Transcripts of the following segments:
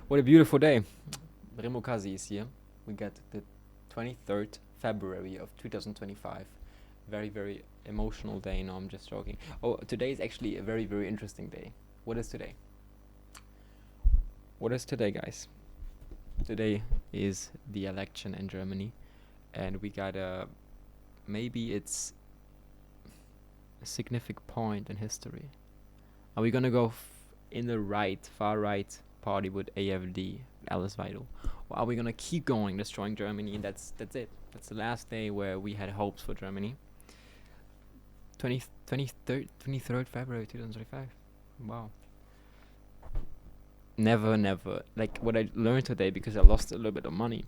What a beautiful day. Remo Kazi is here. We got the 23rd February of 2025. Very, very emotional day. No, I'm just joking. Oh, today is actually a very, very interesting day. What is today? What is today, guys? Today is the election in Germany, and we got a maybe it's a significant point in history. Are we gonna go in the far right party with AfD, Alice Weidel? Or are we gonna keep going, destroying Germany, and that's it? That's the last day where we had hopes for Germany. 23rd February 2025. Wow. Never, never. Like, what I learned today, because I lost a little bit of money,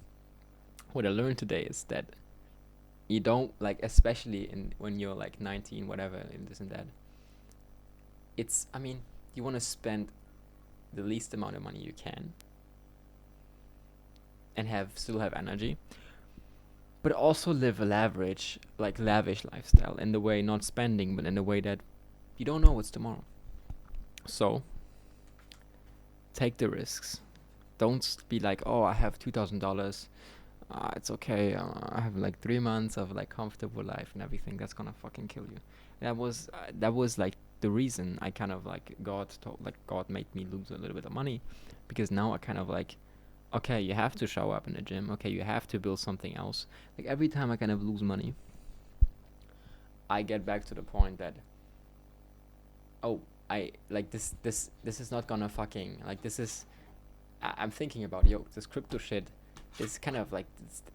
what I learned today is that you don't, like, especially when you're like 19, whatever, and this and that. I mean, you want to spend the least amount of money you can and still have energy, but also live a lavish lifestyle, in the way not spending, but in the way that you don't know what's tomorrow. So take the risks. Don't be like, oh, I have $2,000. It's okay. I have like 3 months of like comfortable life and everything. That's gonna fucking kill you. That was like the reason I kind of like God made me lose a little bit of money, because now I kind of like, okay, you have to show up in the gym. Okay, you have to build something else. Like, every time I kind of lose money, I get back to the point that, oh, I like this is not gonna fucking like this is. I'm thinking about, yo, this crypto shit is kind of like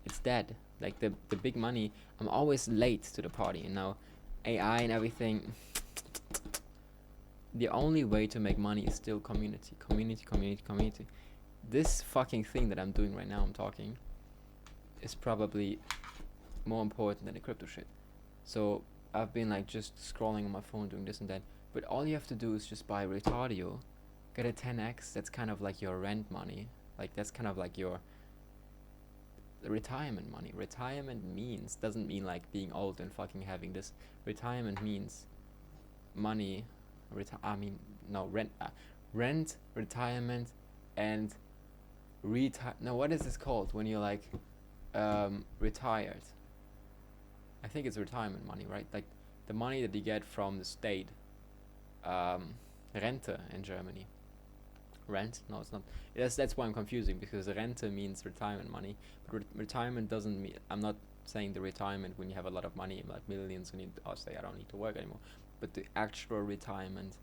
it's dead. Like, the big money. I'm always late to the party, and now AI and everything. The only way to make money is still community, community, community, community. This fucking thing that I'm doing right now, I'm talking, is probably more important than the crypto shit. So I've been like just scrolling on my phone, doing this and that. But all you have to do is just buy Retardio, get a 10x. That's kind of like your rent money. Like, that's kind of like your retirement money. Retirement doesn't mean like being old and fucking having this. Retirement means money. I mean, no, rent, retirement, and no, what is this called when you're like retired? I think it's retirement money, right? Like, the money that you get from the state. Rente in Germany. Rent? No, it's not. That's why I'm confusing, because rente means retirement money, but retirement doesn't mean. I'm not saying the retirement when you have a lot of money, like millions, and you say I don't need to work anymore, but the actual retirement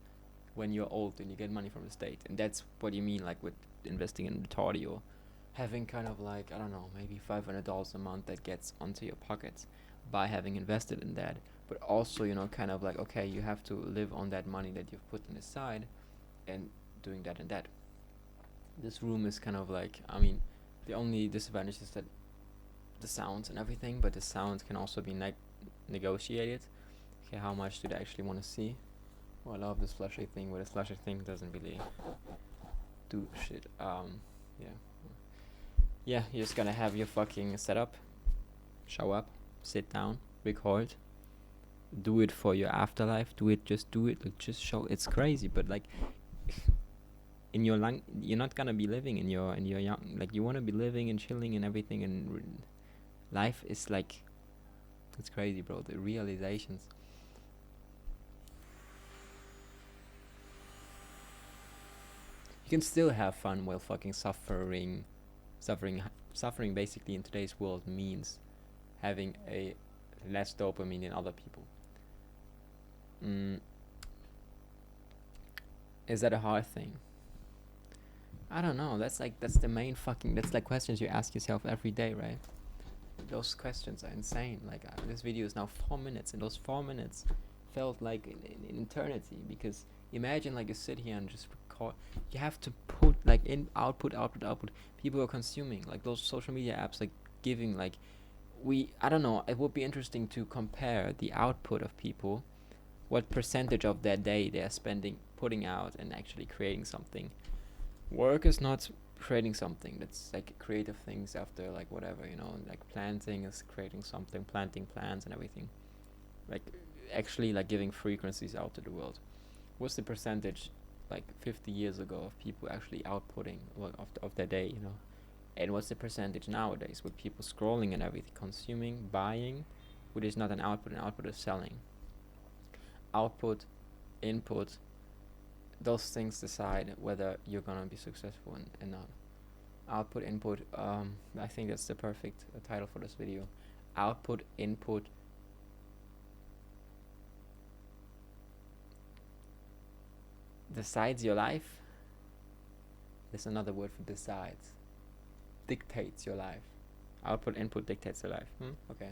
when you're old and you get money from the state, and that's what you mean, like with investing in Retardi, or having kind of like, I don't know, maybe $500 a month that gets onto your pockets by having invested in that. But also, kind of like, okay, you have to live on that money that you've put on the side, and doing that and that. This room is kind of like, I mean, the only disadvantage is that the sounds and everything, but the sounds can also be negotiated. Okay, how much do they actually want to see? Oh, I love this flashlight thing, but this flashlight thing doesn't really do shit. Yeah. Yeah, you're just gonna have your fucking setup, show up, sit down, record, do it for your afterlife, just do it, like, just show. It's crazy, but like, in your you're not gonna be living in your young, like, you want to be living and chilling and everything, and life is like, it's crazy, bro, the realizations. You can still have fun while fucking suffering basically in today's world means having a less dopamine than other people. Is that a hard thing? I don't know. That's the main fucking. That's like questions you ask yourself every day, right? Those questions are insane. Like, this video is now 4 minutes, and those 4 minutes felt like an eternity, because imagine, like, you sit here and just record. You have to put like in output, output, output. People are consuming, like, those social media apps, like, giving, like, I don't know. It would be interesting to compare the output of people, what percentage of their day they're spending putting out and actually creating something. Work is not creating something. That's like creative things after, like, whatever, like planting is creating something, planting plants and everything. Like, actually, like, giving frequencies out to the world. What's the percentage like 50 years ago of people actually outputting of their day, you know. And what's the percentage nowadays with people scrolling and everything, consuming, buying, which is not an output. An output is selling. Output, input, those things decide whether you're gonna be successful and not. Output, input. I think that's the perfect title for this video. Output, input. Decides your life. There's another word for decides. Dictates your life. Output, input dictates your life. Okay.